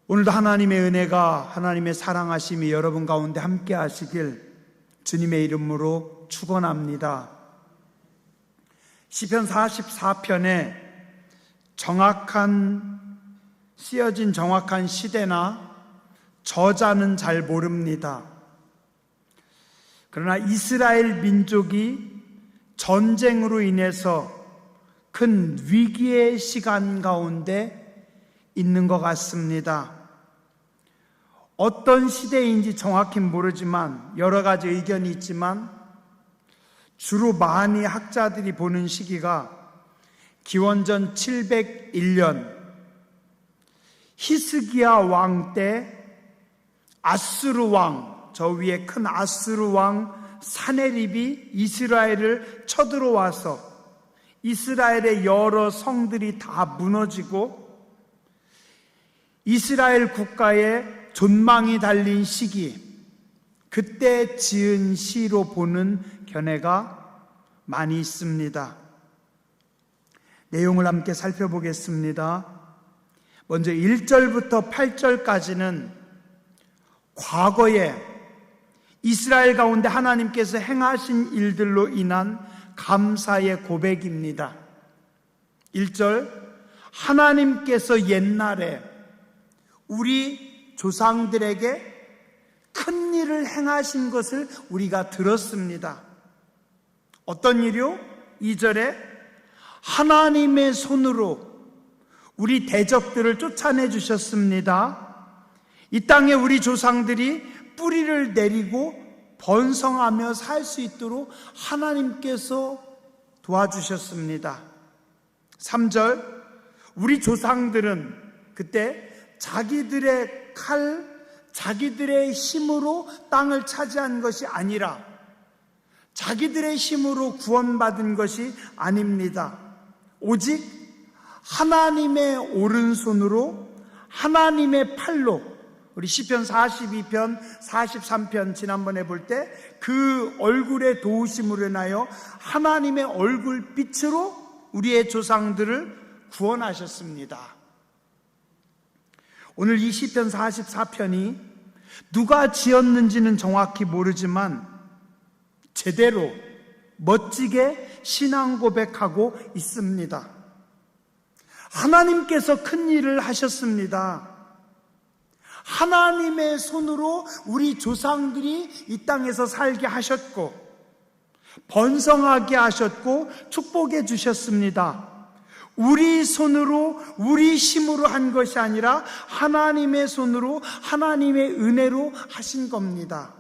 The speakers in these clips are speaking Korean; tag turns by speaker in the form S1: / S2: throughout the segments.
S1: 오늘도 하나님의 은혜가, 하나님의 사랑하심이 여러분 가운데 함께 하시길 주님의 이름으로 축원합니다. 시편 44편에 쓰여진 정확한 시대나 저자는 잘 모릅니다. 그러나 이스라엘 민족이 전쟁으로 인해서 큰 위기의 시간 가운데 있는 것 같습니다. 어떤 시대인지 정확히 모르지만 여러 가지 의견이 있지만 주로 많이 학자들이 보는 시기가 기원전 701년 히스기야 왕 때 아수르 왕, 저 위에 큰 아수르 왕 사네립이 이스라엘을 쳐들어와서 이스라엘의 여러 성들이 다 무너지고 이스라엘 국가에 존망이 달린 시기, 그때 지은 시로 보는 견해가 많이 있습니다. 내용을 함께 살펴보겠습니다. 먼저 1절부터 8절까지는 과거에 이스라엘 가운데 하나님께서 행하신 일들로 인한 감사의 고백입니다. 1절, 하나님께서 옛날에 우리 조상들에게 큰 일을 행하신 것을 우리가 들었습니다. 어떤 일이요? 2절에 하나님의 손으로 우리 대적들을 쫓아내 주셨습니다. 이 땅에 우리 조상들이 뿌리를 내리고 번성하며 살 수 있도록 하나님께서 도와주셨습니다. 3절, 우리 조상들은 그때 자기들의 칼, 자기들의 힘으로 땅을 차지한 것이 아니라 자기들의 힘으로 구원받은 것이 아닙니다. 오직 하나님의 오른손으로, 하나님의 팔로, 우리 시편 42편, 43편 지난번에 볼 때 그 얼굴의 도우심으로 인하여 하나님의 얼굴빛으로 우리의 조상들을 구원하셨습니다. 오늘 이 시편 44편이 누가 지었는지는 정확히 모르지만 제대로 멋지게 신앙 고백하고 있습니다. 하나님께서 큰 일을 하셨습니다. 하나님의 손으로 우리 조상들이 이 땅에서 살게 하셨고 번성하게 하셨고 축복해 주셨습니다. 우리 손으로, 우리 힘으로 한 것이 아니라 하나님의 손으로, 하나님의 은혜로 하신 겁니다.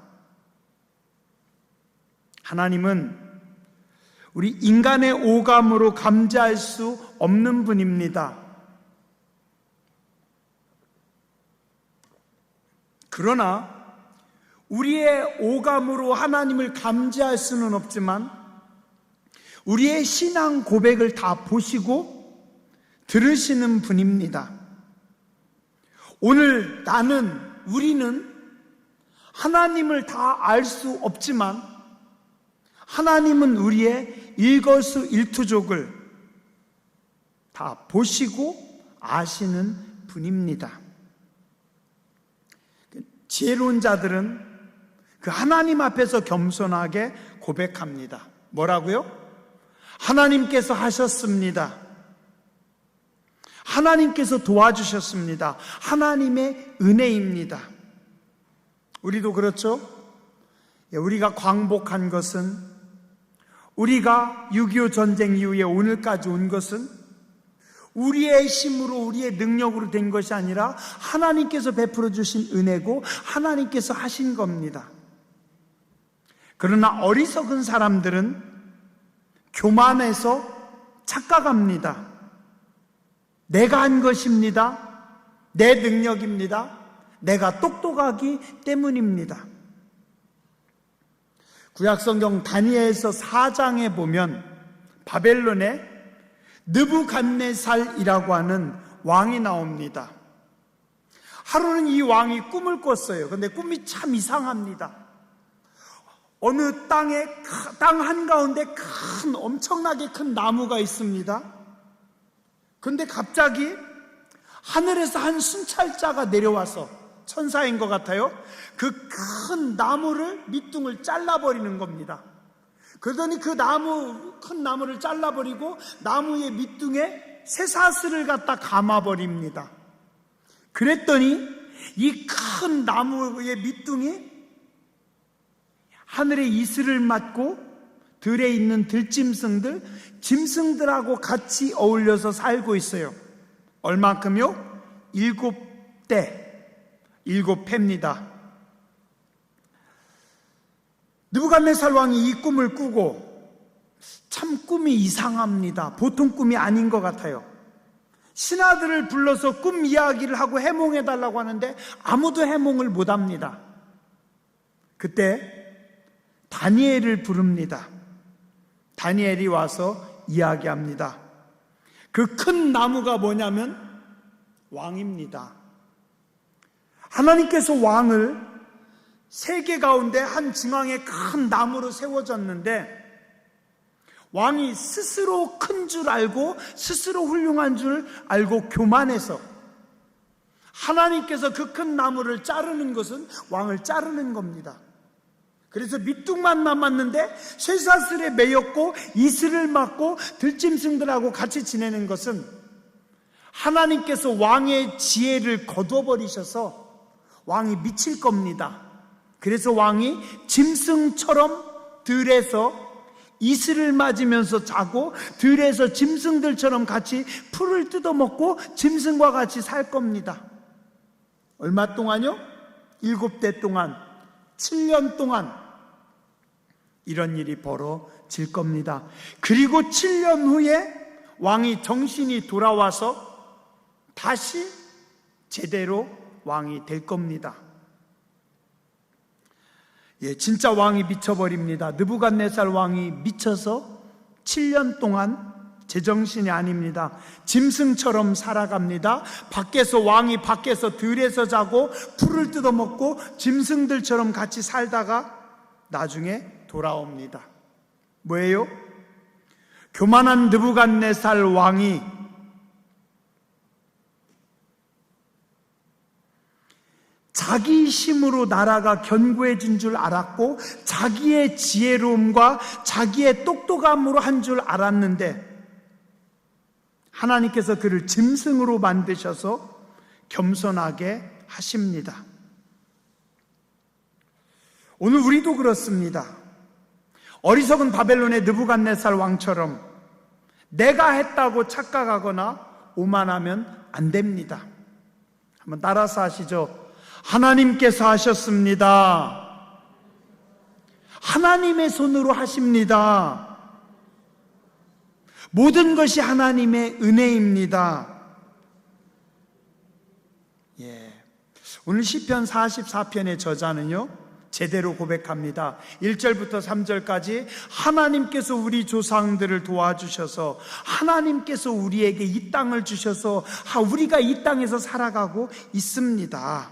S1: 하나님은 우리 인간의 오감으로 감지할 수 없는 분입니다. 그러나 우리의 오감으로 하나님을 감지할 수는 없지만 우리의 신앙 고백을 다 보시고 들으시는 분입니다. 오늘 우리는 하나님을 다 알 수 없지만 하나님은 우리의 일거수일투족을 다 보시고 아시는 분입니다. 지혜로운 자들은 그 하나님 앞에서 겸손하게 고백합니다. 뭐라고요? 하나님께서 하셨습니다. 하나님께서 도와주셨습니다. 하나님의 은혜입니다. 우리도 그렇죠? 우리가 광복한 것은, 우리가 6.25 전쟁 이후에 오늘까지 온 것은 우리의 힘으로, 우리의 능력으로 된 것이 아니라 하나님께서 베풀어 주신 은혜고 하나님께서 하신 겁니다. 그러나 어리석은 사람들은 교만해서 착각합니다. 내가 한 것입니다. 내 능력입니다. 내가 똑똑하기 때문입니다. 구약성경 다니엘서 4장에 보면 바벨론에 느부갓네살이라고 하는 왕이 나옵니다. 하루는 이 왕이 꿈을 꿨어요. 그런데 꿈이 참 이상합니다. 어느 땅 한가운데 엄청나게 큰 나무가 있습니다. 그런데 갑자기 하늘에서 한 순찰자가 내려와서, 천사인 것 같아요, 그 큰 나무를, 밑둥을 잘라버리는 겁니다. 그러더니 그 큰 나무를 잘라버리고 나무의 밑둥에 쇠사슬을 갖다 감아버립니다. 그랬더니 이 큰 나무의 밑둥이 하늘의 이슬을 맞고 들에 있는 들짐승들, 짐승들하고 같이 어울려서 살고 있어요. 얼만큼요? 7패입니다. 느부갓네살 왕이 이 꿈을 꾸고, 참 꿈이 이상합니다. 보통 꿈이 아닌 것 같아요. 신하들을 불러서 꿈 이야기를 하고 해몽해달라고 하는데 아무도 해몽을 못합니다. 그때 다니엘을 부릅니다. 다니엘이 와서 이야기합니다. 그 큰 나무가 뭐냐면 왕입니다. 하나님께서 왕을 세계 가운데 한 중앙에 큰 나무로 세워졌는데, 왕이 스스로 큰 줄 알고 스스로 훌륭한 줄 알고 교만해서 하나님께서 그 큰 나무를 자르는 것은 왕을 자르는 겁니다. 그래서 밑둥만 남았는데 쇠사슬에 매였고 이슬을 맞고 들짐승들하고 같이 지내는 것은 하나님께서 왕의 지혜를 거둬버리셔서 왕이 미칠 겁니다. 그래서 왕이 짐승처럼 들에서 이슬을 맞으면서 자고 들에서 짐승들처럼 같이 풀을 뜯어먹고 짐승과 같이 살 겁니다. 얼마 동안요? 7대 동안, 7년 동안 이런 일이 벌어질 겁니다. 그리고 7년 후에 왕이 정신이 돌아와서 다시 제대로 왕이 될 겁니다. 진짜 왕이 미쳐버립니다. 느부갓네살 왕이 미쳐서 7년 동안 제정신이 아닙니다. 짐승처럼 살아갑니다. 왕이 밖에서 들에서 자고 풀을 뜯어먹고 짐승들처럼 같이 살다가 나중에 돌아옵니다. 뭐예요? 교만한 느부갓네살 왕이 자기 힘으로 나라가 견고해진 줄 알았고 자기의 지혜로움과 자기의 똑똑함으로 한 줄 알았는데 하나님께서 그를 짐승으로 만드셔서 겸손하게 하십니다. 오늘 우리도 그렇습니다. 어리석은 바벨론의 느부갓네살 왕처럼 내가 했다고 착각하거나 오만하면 안 됩니다. 한번 따라서 하시죠. 하나님께서 하셨습니다. 하나님의 손으로 하십니다. 모든 것이 하나님의 은혜입니다. 오늘 시편 44편의 저자는요 제대로 고백합니다. 1절부터 3절까지 하나님께서 우리 조상들을 도와주셔서 하나님께서 우리에게 이 땅을 주셔서 우리가 이 땅에서 살아가고 있습니다.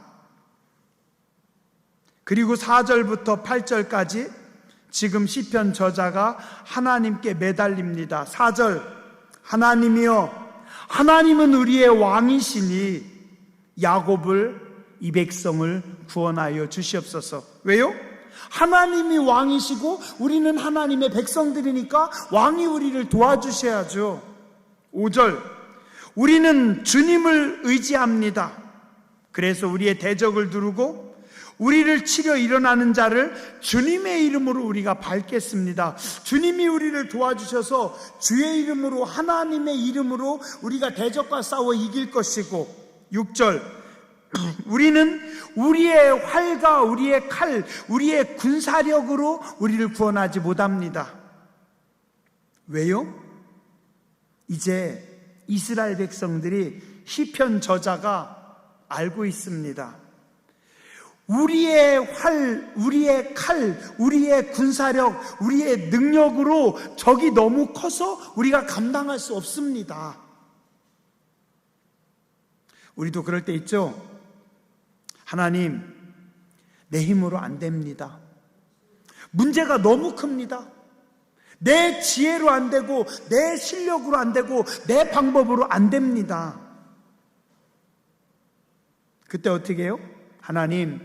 S1: 그리고 4절부터 8절까지 지금 시편 저자가 하나님께 매달립니다. 4절, 하나님이여, 하나님은 우리의 왕이시니 야곱을, 이 백성을 구원하여 주시옵소서. 왜요? 하나님이 왕이시고 우리는 하나님의 백성들이니까 왕이 우리를 도와주셔야죠. 5절, 우리는 주님을 의지합니다. 그래서 우리의 대적을 두르고 우리를 치려 일어나는 자를 주님의 이름으로 우리가 밟겠습니다. 주님이 우리를 도와주셔서 주의 이름으로, 하나님의 이름으로 우리가 대적과 싸워 이길 것이고, 6절, 우리는 우리의 활과 우리의 칼, 우리의 군사력으로 우리를 구원하지 못합니다. 왜요? 이제 이스라엘 백성들이 시편 저자가 알고 있습니다. 우리의 활, 우리의 칼, 우리의 군사력, 우리의 능력으로 적이 너무 커서 우리가 감당할 수 없습니다. 우리도 그럴 때 있죠? 하나님, 내 힘으로 안 됩니다. 문제가 너무 큽니다. 내 지혜로 안 되고 내 실력으로 안 되고 내 방법으로 안 됩니다. 그때 어떻게 해요? 하나님,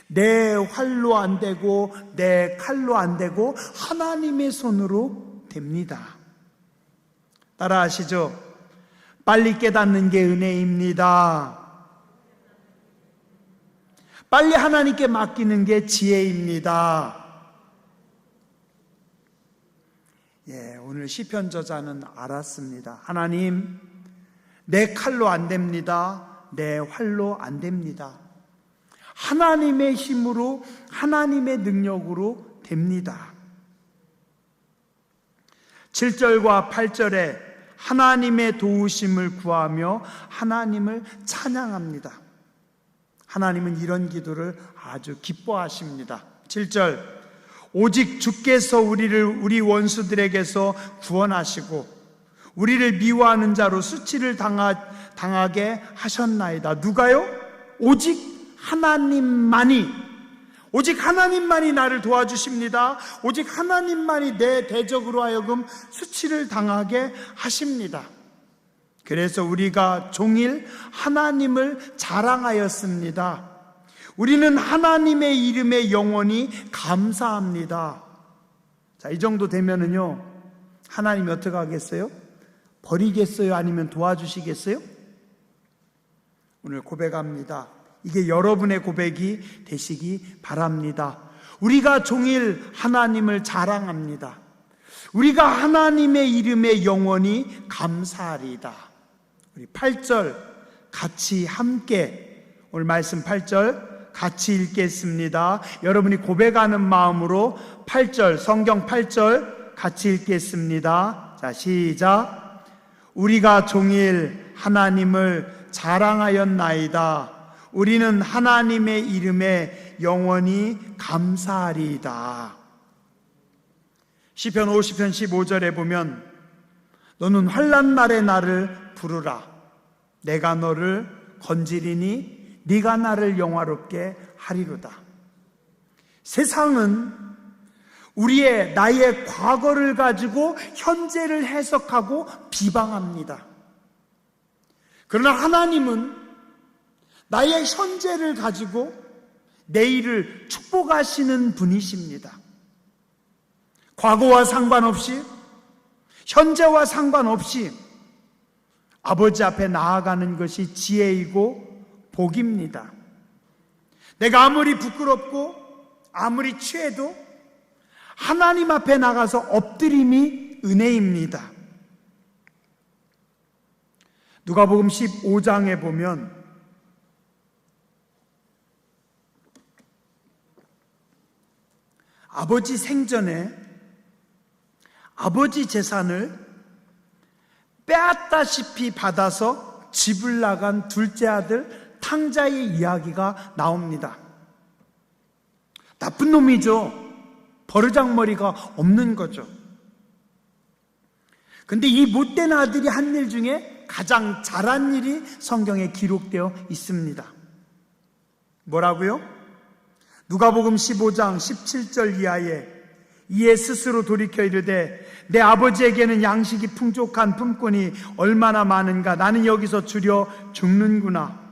S1: 내 활로 안 되고 내 칼로 안 되고 하나님의 손으로 됩니다. 따라 하시죠. 빨리 깨닫는 게 은혜입니다. 빨리 하나님께 맡기는 게 지혜입니다. 오늘 시편 저자는 알았습니다. 하나님, 내 칼로 안 됩니다. 내 활로 안 됩니다. 하나님의 힘으로, 하나님의 능력으로 됩니다. 7절과 8절에 하나님의 도우심을 구하며 하나님을 찬양합니다. 하나님은 이런 기도를 아주 기뻐하십니다. 7절, 오직 주께서 우리를 우리 원수들에게서 구원하시고 우리를 미워하는 자로 수치를 당하게 하셨나이다. 누가요? 오직 하나님만이, 오직 하나님만이 나를 도와주십니다. 오직 하나님만이 내 대적으로 하여금 수치를 당하게 하십니다. 그래서 우리가 종일 하나님을 자랑하였습니다. 우리는 하나님의 이름에 영원히 감사합니다. 자, 이 정도 되면은요, 하나님이 어떻게 하겠어요? 버리겠어요? 아니면 도와주시겠어요? 오늘 고백합니다. 이게 여러분의 고백이 되시기 바랍니다. 우리가 종일 하나님을 자랑합니다. 우리가 하나님의 이름에 영원히 감사하리다. 우리 8절 같이 함께, 오늘 말씀 8절 같이 읽겠습니다. 여러분이 고백하는 마음으로 8절, 성경 8절 같이 읽겠습니다. 자, 시작. 우리가 종일 하나님을 자랑하였나이다. 우리는 하나님의 이름에 영원히 감사하리이다. 시편 50편 15절에 보면 너는 환난 날에 나를 부르라. 내가 너를 건지리니 네가 나를 영화롭게 하리로다. 세상은 나의 과거를 가지고 현재를 해석하고 비방합니다. 그러나 하나님은 나의 현재를 가지고 내일을 축복하시는 분이십니다. 과거와 상관없이, 현재와 상관없이 아버지 앞에 나아가는 것이 지혜이고 복입니다. 내가 아무리 부끄럽고 아무리 취해도 하나님 앞에 나가서 엎드림이 은혜입니다. 누가복음 15장에 보면 아버지 생전에 아버지 재산을 빼앗다시피 받아서 집을 나간 둘째 아들 탕자의 이야기가 나옵니다. 나쁜 놈이죠. 버르장머리가 없는 거죠. 근데 이 못된 아들이 한 일 중에 가장 잘한 일이 성경에 기록되어 있습니다. 뭐라고요? 누가복음 15장 17절 이하에 이에 스스로 돌이켜 이르되 내 아버지에게는 양식이 풍족한 품꾼이 얼마나 많은가. 나는 여기서 주려 죽는구나.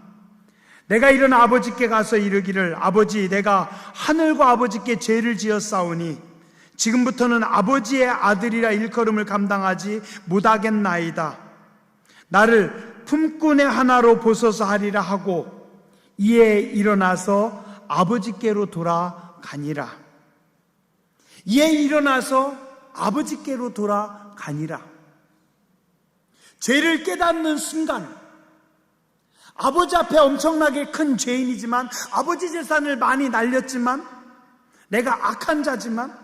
S1: 내가 일어나 아버지께 가서 이르기를 아버지, 내가 하늘과 아버지께 죄를 지었사오니 지금부터는 아버지의 아들이라 일컬음을 감당하지 못하겠나이다. 나를 품꾼의 하나로 보소서 하리라 하고 이에 일어나서 아버지께로 돌아가니라. 이에 일어나서 아버지께로 돌아가니라. 죄를 깨닫는 순간, 아버지 앞에 엄청나게 큰 죄인이지만, 아버지 재산을 많이 날렸지만, 내가 악한 자지만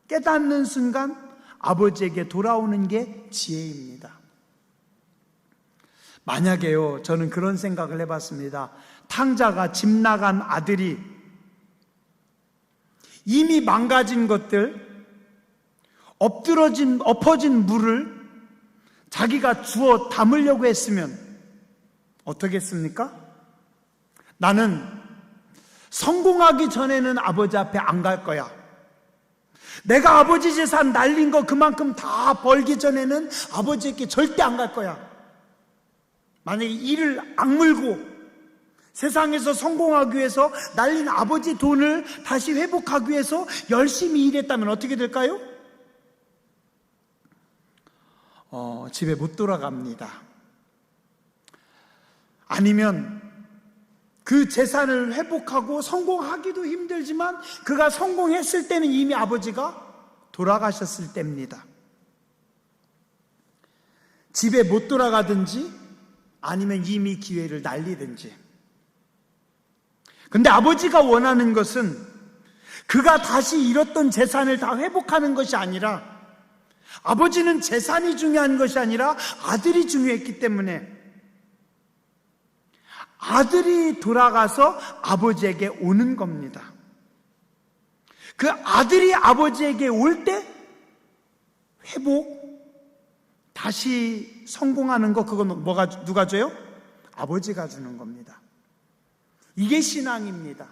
S1: 깨닫는 순간 아버지에게 돌아오는 게 지혜입니다. 만약에요, 저는 그런 생각을 해봤습니다. 탕자가 집 나간 아들이 이미 망가진 것들, 엎어진 물을 자기가 주워 담으려고 했으면 어떻겠습니까? 나는 성공하기 전에는 아버지 앞에 안 갈 거야. 내가 아버지 재산 날린 거 그만큼 다 벌기 전에는 아버지에게 절대 안 갈 거야. 만약에 이를 악물고 세상에서 성공하기 위해서 날린 아버지 돈을 다시 회복하기 위해서 열심히 일했다면 어떻게 될까요? 집에 못 돌아갑니다. 아니면 그 재산을 회복하고 성공하기도 힘들지만 그가 성공했을 때는 이미 아버지가 돌아가셨을 때입니다. 집에 못 돌아가든지 아니면 이미 기회를 날리든지. 근데 아버지가 원하는 것은 그가 다시 잃었던 재산을 다 회복하는 것이 아니라, 아버지는 재산이 중요한 것이 아니라 아들이 중요했기 때문에 아들이 돌아가서 아버지에게 오는 겁니다. 그 아들이 아버지에게 올 때 회복, 다시 성공하는 거, 그건 누가 줘요? 아버지가 주는 겁니다. 이게 신앙입니다.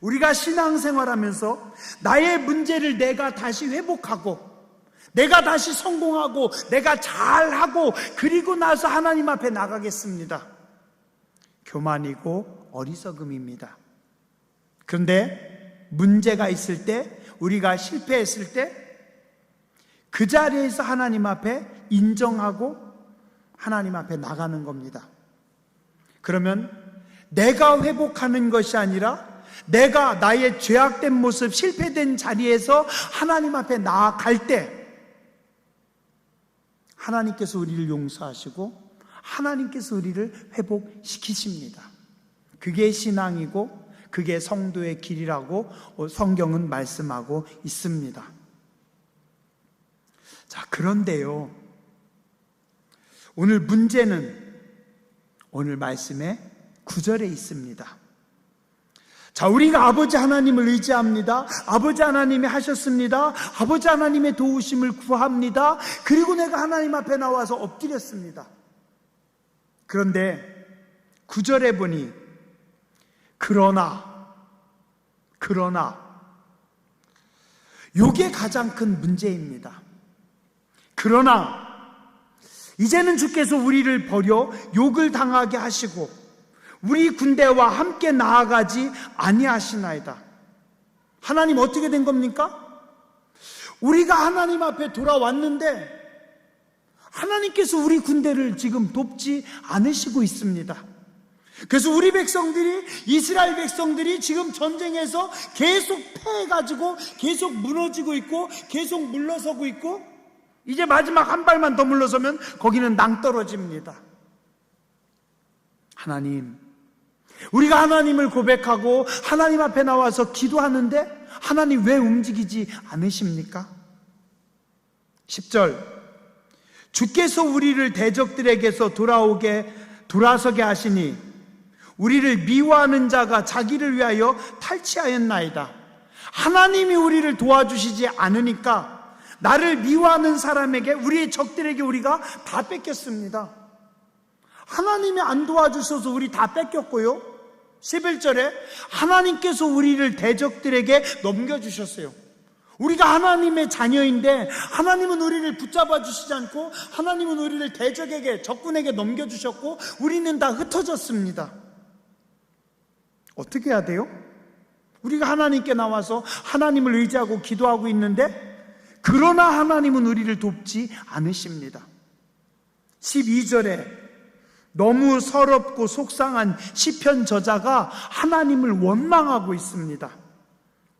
S1: 우리가 신앙생활하면서 나의 문제를 내가 다시 회복하고 내가 다시 성공하고 내가 잘하고 그리고 나서 하나님 앞에 나가겠습니다. 교만이고 어리석음입니다. 그런데 문제가 있을 때, 우리가 실패했을 때 그 자리에서 하나님 앞에 인정하고 하나님 앞에 나가는 겁니다. 그러면 내가 회복하는 것이 아니라 내가 나의 죄악된 모습, 실패된 자리에서 하나님 앞에 나아갈 때 하나님께서 우리를 용서하시고 하나님께서 우리를 회복시키십니다. 그게 신앙이고 그게 성도의 길이라고 성경은 말씀하고 있습니다. 자, 그런데요, 오늘 문제는 오늘 말씀의 9절에 있습니다. 자, 우리가 아버지 하나님을 의지합니다. 아버지 하나님이 하셨습니다. 아버지 하나님의 도우심을 구합니다. 그리고 내가 하나님 앞에 나와서 엎드렸습니다. 그런데 9절에 보니 그러나 요게 가장 큰 문제입니다. 그러나 이제는 주께서 우리를 버려 욕을 당하게 하시고 우리 군대와 함께 나아가지 아니하시나이다. 하나님 어떻게 된 겁니까? 우리가 하나님 앞에 돌아왔는데 하나님께서 우리 군대를 지금 돕지 않으시고 있습니다. 그래서 우리 백성들이, 이스라엘 백성들이 지금 전쟁에서 계속 패해가지고 계속 무너지고 있고 계속 물러서고 있고, 이제 마지막 한 발만 더 물러서면 거기는 낭떠러집니다. 하나님, 우리가 하나님을 고백하고 하나님 앞에 나와서 기도하는데 하나님 왜 움직이지 않으십니까? 10절, 주께서 우리를 대적들에게서 돌아서게 하시니 우리를 미워하는 자가 자기를 위하여 탈취하였나이다. 하나님이 우리를 도와주시지 않으니까 나를 미워하는 사람에게, 우리의 적들에게 우리가 다 뺏겼습니다. 하나님이 안 도와주셔서 우리 다 뺏겼고요, 11절에 하나님께서 우리를 대적들에게 넘겨주셨어요. 우리가 하나님의 자녀인데 하나님은 우리를 붙잡아 주시지 않고 하나님은 우리를 대적에게, 적군에게 넘겨주셨고 우리는 다 흩어졌습니다. 어떻게 해야 돼요? 우리가 하나님께 나와서 하나님을 의지하고 기도하고 있는데 그러나 하나님은 우리를 돕지 않으십니다. 12절에 너무 서럽고 속상한 시편 저자가 하나님을 원망하고 있습니다.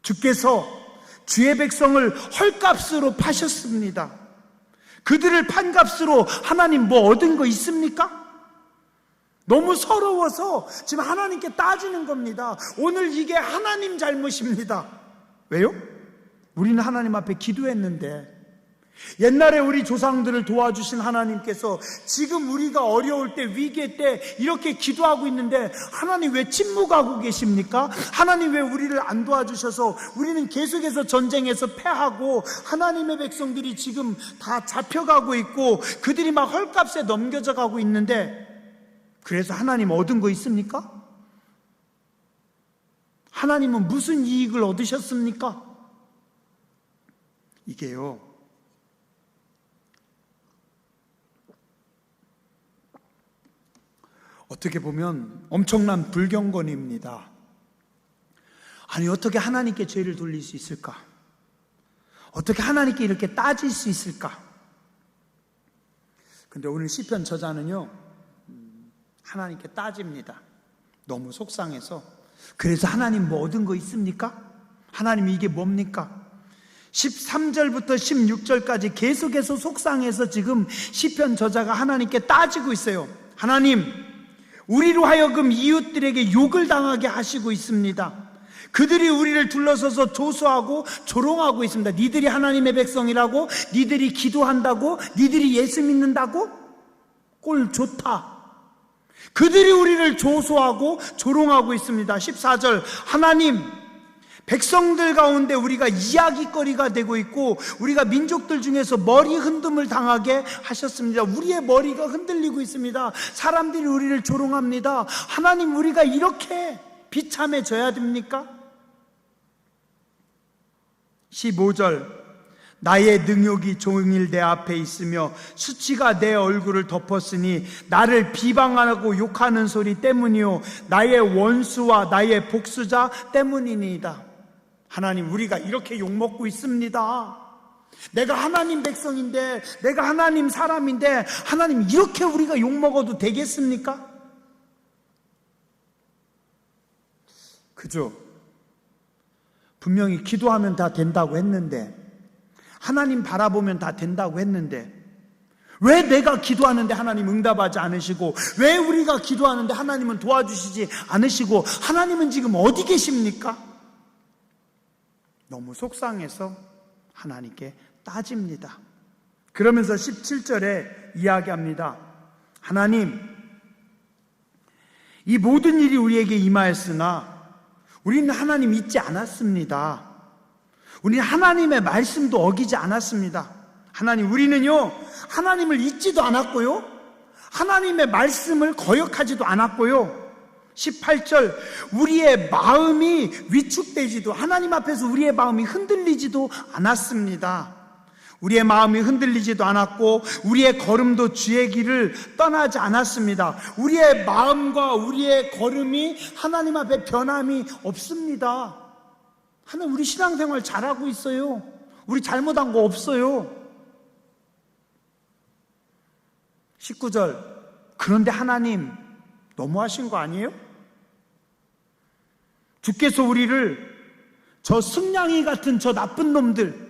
S1: 주께서 주의 백성을 헐값으로 파셨습니다. 그들을 판 값으로 하나님 뭐 얻은 거 있습니까? 너무 서러워서 지금 하나님께 따지는 겁니다. 오늘 이게 하나님 잘못입니다. 왜요? 우리는 하나님 앞에 기도했는데, 옛날에 우리 조상들을 도와주신 하나님께서 지금 우리가 어려울 때, 위기의 때 이렇게 기도하고 있는데 하나님 왜 침묵하고 계십니까? 하나님 왜 우리를 안 도와주셔서 우리는 계속해서 전쟁에서 패하고 하나님의 백성들이 지금 다 잡혀가고 있고 그들이 막 헐값에 넘겨져 가고 있는데, 그래서 하나님 얻은 거 있습니까? 하나님은 무슨 이익을 얻으셨습니까? 이게요, 어떻게 보면 엄청난 불경건입니다. 아니, 어떻게 하나님께 죄를 돌릴 수 있을까? 어떻게 하나님께 이렇게 따질 수 있을까? 근데 오늘 시편 저자는요, 하나님께 따집니다. 너무 속상해서. 그래서 하나님 뭐 얻은 거 있습니까? 하나님 이게 뭡니까? 13절부터 16절까지 계속해서 속상해서 지금 시편 저자가 하나님께 따지고 있어요. 하나님, 우리로 하여금 이웃들에게 욕을 당하게 하시고 있습니다. 그들이 우리를 둘러서서 조소하고 조롱하고 있습니다. 니들이 하나님의 백성이라고? 니들이 기도한다고? 니들이 예수 믿는다고? 꼴 좋다. 그들이 우리를 조소하고 조롱하고 있습니다. 14절, 하나님, 백성들 가운데 우리가 이야기거리가 되고 있고 우리가 민족들 중에서 머리 흔듦을 당하게 하셨습니다. 우리의 머리가 흔들리고 있습니다. 사람들이 우리를 조롱합니다. 하나님, 우리가 이렇게 비참해져야 됩니까? 15절, 나의 능욕이 종일 내 앞에 있으며 수치가 내 얼굴을 덮었으니 나를 비방하고 욕하는 소리 때문이요 나의 원수와 나의 복수자 때문이니이다. 하나님, 우리가 이렇게 욕먹고 있습니다. 내가 하나님 백성인데, 내가 하나님 사람인데, 하나님 이렇게 우리가 욕먹어도 되겠습니까? 그죠? 분명히 기도하면 다 된다고 했는데, 하나님 바라보면 다 된다고 했는데, 왜 내가 기도하는데 하나님 응답하지 않으시고, 왜 우리가 기도하는데 하나님은 도와주시지 않으시고, 하나님은 지금 어디 계십니까? 너무 속상해서 하나님께 따집니다. 그러면서 17절에 이야기합니다. 하나님, 이 모든 일이 우리에게 임하였으나 우리는 하나님 잊지 않았습니다. 우리는 하나님의 말씀도 어기지 않았습니다. 하나님, 우리는요, 하나님을 잊지도 않았고요, 하나님의 말씀을 거역하지도 않았고요. 18절, 우리의 마음이 위축되지도, 하나님 앞에서 우리의 마음이 흔들리지도 않았습니다. 우리의 마음이 흔들리지도 않았고 우리의 걸음도 주의 길을 떠나지 않았습니다. 우리의 마음과 우리의 걸음이 하나님 앞에 변함이 없습니다. 하나님, 우리 신앙생활 잘하고 있어요. 우리 잘못한 거 없어요. 19절, 그런데 하나님 너무하신 거 아니에요? 주께서 우리를 저 승냥이 같은 저 나쁜 놈들,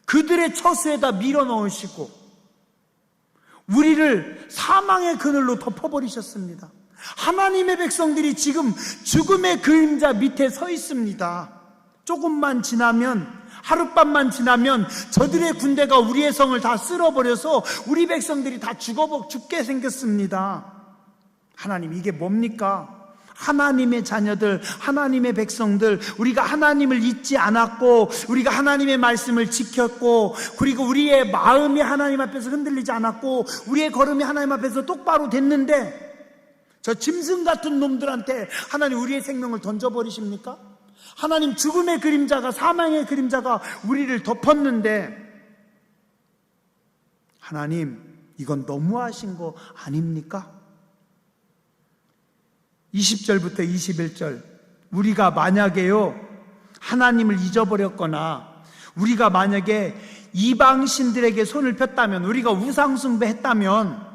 S1: 그들의 처수에다 밀어넣으시고 우리를 사망의 그늘로 덮어버리셨습니다. 하나님의 백성들이 지금 죽음의 그림자 밑에 서 있습니다. 조금만 지나면, 하룻밤만 지나면 저들의 군대가 우리의 성을 다 쓸어버려서 우리 백성들이 다 죽게 생겼습니다. 하나님, 이게 뭡니까? 하나님의 자녀들, 하나님의 백성들, 우리가 하나님을 잊지 않았고 우리가 하나님의 말씀을 지켰고, 그리고 우리의 마음이 하나님 앞에서 흔들리지 않았고 우리의 걸음이 하나님 앞에서 똑바로 됐는데, 저 짐승 같은 놈들한테 하나님 우리의 생명을 던져버리십니까? 하나님, 죽음의 그림자가, 사망의 그림자가 우리를 덮었는데, 하나님, 이건 너무하신 거 아닙니까? 20절부터 21절, 우리가 만약에요, 하나님을 잊어버렸거나 우리가 만약에 이방신들에게 손을 폈다면, 우리가 우상숭배했다면,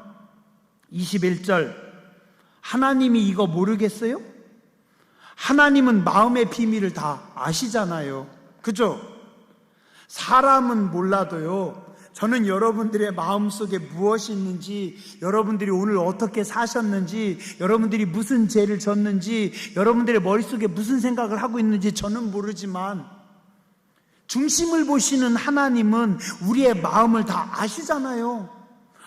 S1: 21절, 하나님이 이거 모르겠어요? 하나님은 마음의 비밀을 다 아시잖아요. 그죠? 사람은 몰라도요, 저는 여러분들의 마음속에 무엇이 있는지, 여러분들이 오늘 어떻게 사셨는지, 여러분들이 무슨 죄를 졌는지, 여러분들의 머릿속에 무슨 생각을 하고 있는지 저는 모르지만, 중심을 보시는 하나님은 우리의 마음을 다 아시잖아요.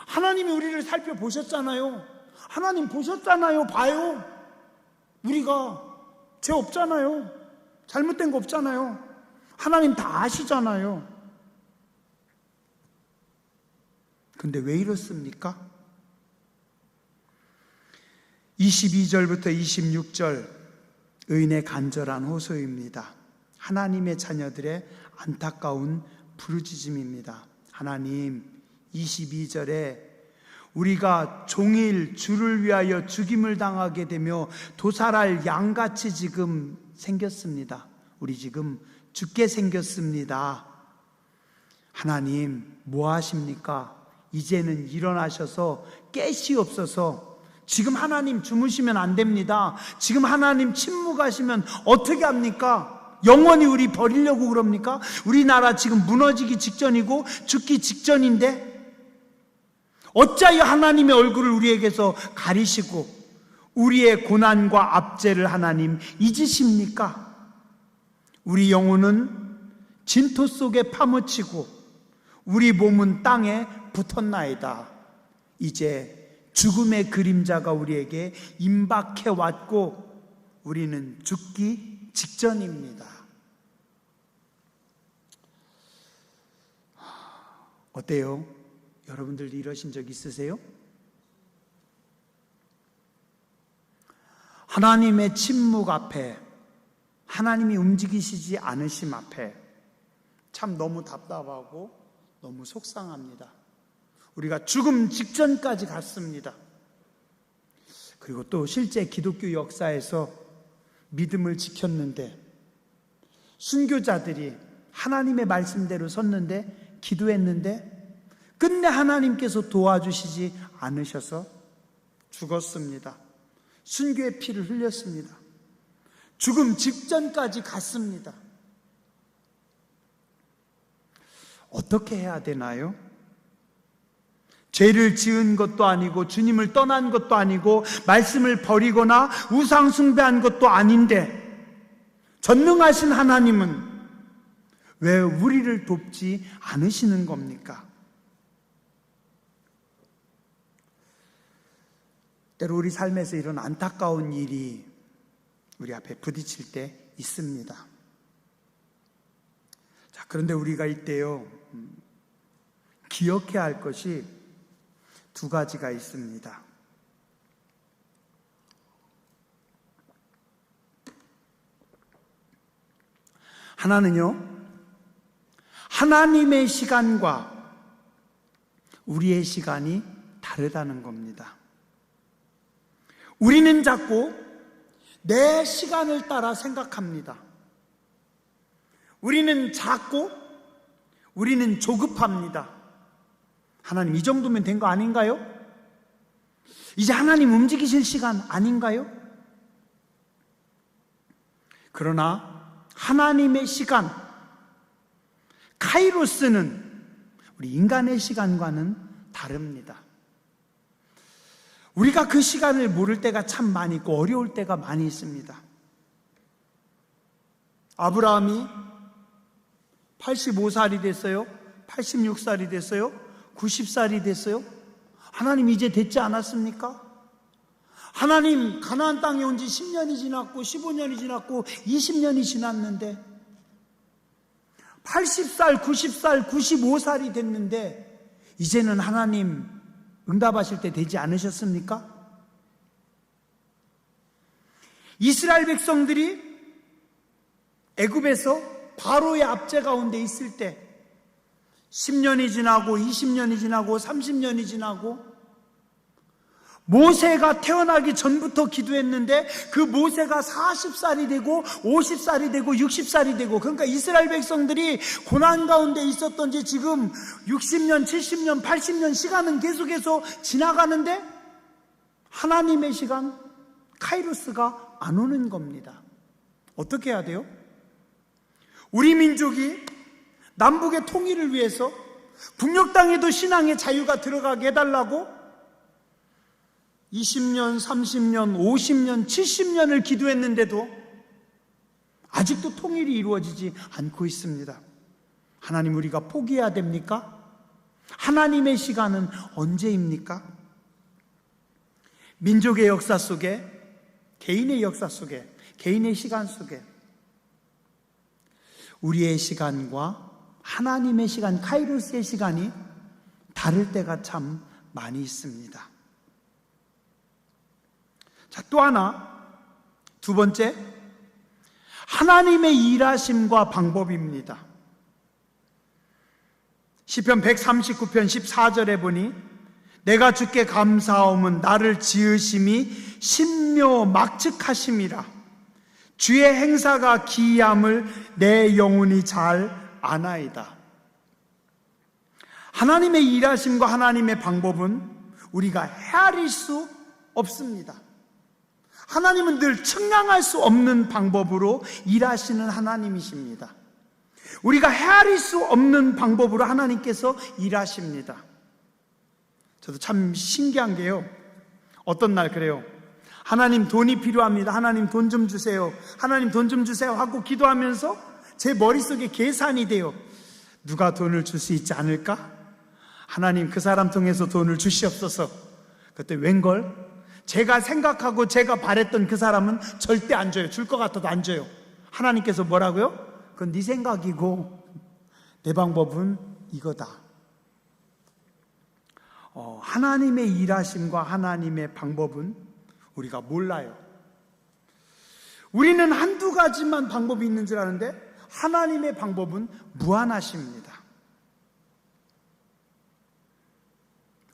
S1: 하나님이 우리를 살펴보셨잖아요. 하나님 보셨잖아요. 봐요. 우리가 죄 없잖아요. 잘못된 거 없잖아요. 하나님 다 아시잖아요. 근데 왜 이렇습니까? 22절부터 26절, 의인의 간절한 호소입니다. 하나님의 자녀들의 안타까운 부르짖음입니다. 하나님, 22절에 우리가 종일 주를 위하여 죽임을 당하게 되며 도살할 양같이 지금 생겼습니다. 우리 지금 죽게 생겼습니다. 하나님 뭐 하십니까? 이제는 일어나셔서 깨시옵소서. 지금 하나님 주무시면 안 됩니다. 지금 하나님 침묵하시면 어떻게 합니까? 영원히 우리 버리려고 그럽니까? 우리나라 지금 무너지기 직전이고 죽기 직전인데 어찌하여 하나님의 얼굴을 우리에게서 가리시고 우리의 고난과 압제를 하나님 잊으십니까? 우리 영혼은 진토 속에 파묻히고 우리 몸은 땅에 붙었나이다. 이제 죽음의 그림자가 우리에게 임박해 왔고 우리는 죽기 직전입니다. 어때요? 여러분들 이러신 적 있으세요? 하나님의 침묵 앞에, 하나님이 움직이시지 않으심 앞에 참 너무 답답하고 너무 속상합니다. 우리가 죽음 직전까지 갔습니다. 그리고 또 실제 기독교 역사에서 믿음을 지켰는데 순교자들이 하나님의 말씀대로 섰는데 기도했는데 끝내 하나님께서 도와주시지 않으셔서 죽었습니다. 순교의 피를 흘렸습니다. 죽음 직전까지 갔습니다. 어떻게 해야 되나요? 죄를 지은 것도 아니고 주님을 떠난 것도 아니고 말씀을 버리거나 우상 숭배한 것도 아닌데 전능하신 하나님은 왜 우리를 돕지 않으시는 겁니까? 때로 우리 삶에서 이런 안타까운 일이 우리 앞에 부딪힐 때 있습니다. 자, 그런데 우리가 이때요 기억해야 할 것이 두 가지가 있습니다. 하나는요, 하나님의 시간과 우리의 시간이 다르다는 겁니다. 우리는 자꾸 내 시간을 따라 생각합니다. 우리는 작고 우리는 조급합니다. 하나님 이 정도면 된 거 아닌가요? 이제 하나님 움직이실 시간 아닌가요? 그러나 하나님의 시간, 카이로스는 우리 인간의 시간과는 다릅니다. 우리가 그 시간을 모를 때가 참 많이 있고 어려울 때가 많이 있습니다. 아브라함이 85살이 됐어요? 86살이 됐어요? 90살이 됐어요? 하나님 이제 됐지 않았습니까? 하나님 가나안 땅에 온 지 10년이 지났고 15년이 지났고 20년이 지났는데 80살, 90살, 95살이 됐는데 이제는 하나님 응답하실 때 되지 않으셨습니까? 이스라엘 백성들이 애굽에서 바로의 압제 가운데 있을 때 10년이 지나고 20년이 지나고 30년이 지나고 모세가 태어나기 전부터 기도했는데 그 모세가 40살이 되고 50살이 되고 60살이 되고 그러니까 이스라엘 백성들이 고난 가운데 있었던 지 지금 60년, 70년, 80년 시간은 계속해서 지나가는데 하나님의 시간, 카이로스가 안 오는 겁니다. 어떻게 해야 돼요? 우리 민족이 남북의 통일을 위해서 북녘 땅에도 신앙의 자유가 들어가게 해달라고 20년, 30년, 50년, 70년을 기도했는데도 아직도 통일이 이루어지지 않고 있습니다. 하나님 우리가 포기해야 됩니까? 하나님의 시간은 언제입니까? 민족의 역사 속에, 개인의 역사 속에, 개인의 시간 속에 우리의 시간과 하나님의 시간, 카이로스의 시간이 다를 때가 참 많이 있습니다. 자, 또 하나, 두 번째, 하나님의 일하심과 방법입니다. 시편 139편 14절에 보니 내가 주께 감사함은 나를 지으심이 신묘막측하심이라. 주의 행사가 기이함을 내 영혼이 잘 아나이다. 하나님의 일하심과 하나님의 방법은 우리가 헤아릴 수 없습니다. 하나님은 늘 측량할 수 없는 방법으로 일하시는 하나님이십니다. 우리가 헤아릴 수 없는 방법으로 하나님께서 일하십니다. 저도 참 신기한 게요, 어떤 날 그래요. 하나님 돈이 필요합니다. 하나님 돈 좀 주세요. 하나님 돈 좀 주세요 하고 기도하면서 제 머릿속에 계산이 돼요. 누가 돈을 줄 수 있지 않을까? 하나님 그 사람 통해서 돈을 주시옵소서. 그때 웬걸? 제가 생각하고 제가 바랬던 그 사람은 절대 안 줘요. 줄 것 같아도 안 줘요. 하나님께서 뭐라고요? 그건 네 생각이고 내 방법은 이거다. 하나님의 일하심과 하나님의 방법은 우리가 몰라요. 우리는 한두 가지만 방법이 있는 줄 아는데 하나님의 방법은 무한하십니다.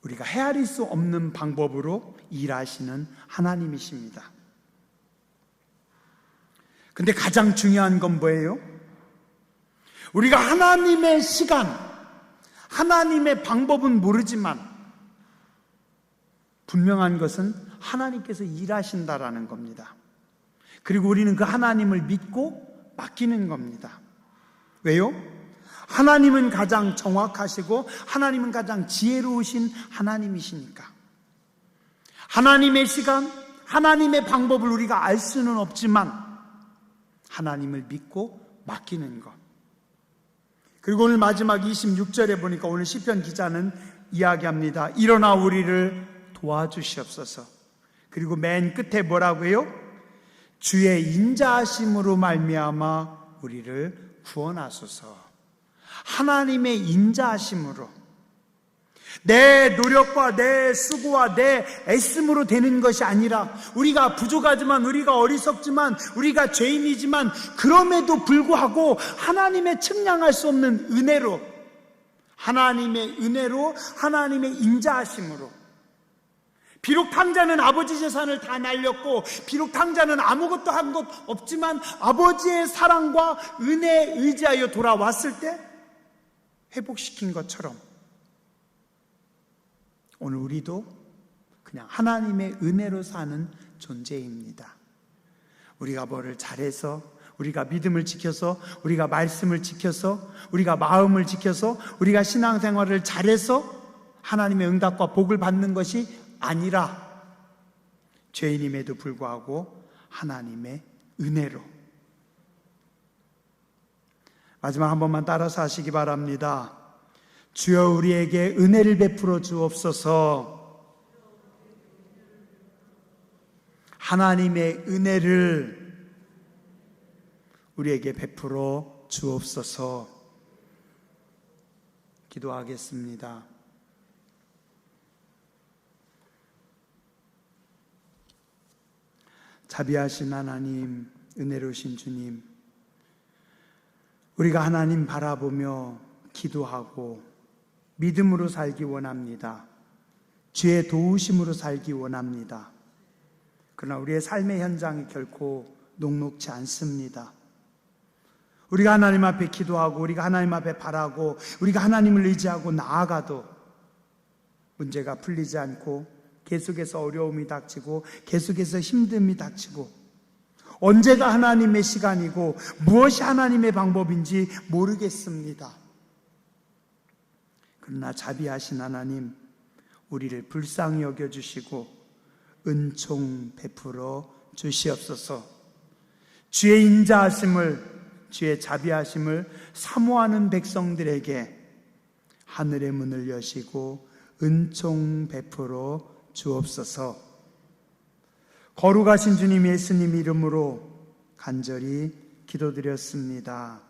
S1: 우리가 헤아릴 수 없는 방법으로 일하시는 하나님이십니다. 근데 가장 중요한 건 뭐예요? 우리가 하나님의 시간, 하나님의 방법은 모르지만 분명한 것은 하나님께서 일하신다라는 겁니다. 그리고 우리는 그 하나님을 믿고 맡기는 겁니다. 왜요? 하나님은 가장 정확하시고 하나님은 가장 지혜로우신 하나님이시니까. 하나님의 시간, 하나님의 방법을 우리가 알 수는 없지만 하나님을 믿고 맡기는 것. 그리고 오늘 마지막 26절에 보니까 오늘 시편 기자는 이야기합니다. 일어나 우리를 도와주시옵소서. 그리고 맨 끝에 뭐라고 해요? 주의 인자하심으로 말미암아 우리를 구원하소서. 하나님의 인자하심으로, 내 노력과 내 수고와 내 애씀으로 되는 것이 아니라, 우리가 부족하지만, 우리가 어리석지만, 우리가 죄인이지만 그럼에도 불구하고 하나님의 측량할 수 없는 은혜로, 하나님의 은혜로, 하나님의 인자하심으로, 비록 탕자는 아버지 재산을 다 날렸고 비록 탕자는 아무것도 한 것 없지만 아버지의 사랑과 은혜에 의지하여 돌아왔을 때 회복시킨 것처럼 오늘 우리도 그냥 하나님의 은혜로 사는 존재입니다. 우리가 뭐를 잘해서, 우리가 믿음을 지켜서, 우리가 말씀을 지켜서, 우리가 마음을 지켜서, 우리가 신앙생활을 잘해서 하나님의 응답과 복을 받는 것이 아니라 죄인임에도 불구하고 하나님의 은혜로. 마지막 한 번만 따라서 하시기 바랍니다. 주여 우리에게 은혜를 베풀어 주옵소서. 하나님의 은혜를 우리에게 베풀어 주옵소서. 기도하겠습니다. 자비하신 하나님, 은혜로우신 주님, 우리가 하나님 바라보며 기도하고 믿음으로 살기 원합니다. 주의 도우심으로 살기 원합니다. 그러나 우리의 삶의 현장이 결코 녹록지 않습니다. 우리가 하나님 앞에 기도하고 우리가 하나님 앞에 바라고 우리가 하나님을 의지하고 나아가도 문제가 풀리지 않고 계속해서 어려움이 닥치고 계속해서 힘듦이 닥치고 언제가 하나님의 시간이고 무엇이 하나님의 방법인지 모르겠습니다. 그러나 자비하신 하나님, 우리를 불쌍히 여겨주시고 은총 베풀어 주시옵소서. 주의 인자하심을, 주의 자비하심을 사모하는 백성들에게 하늘의 문을 여시고 은총 베풀어 주옵소서. 거룩하신 주님 예수님 이름으로 간절히 기도드렸습니다.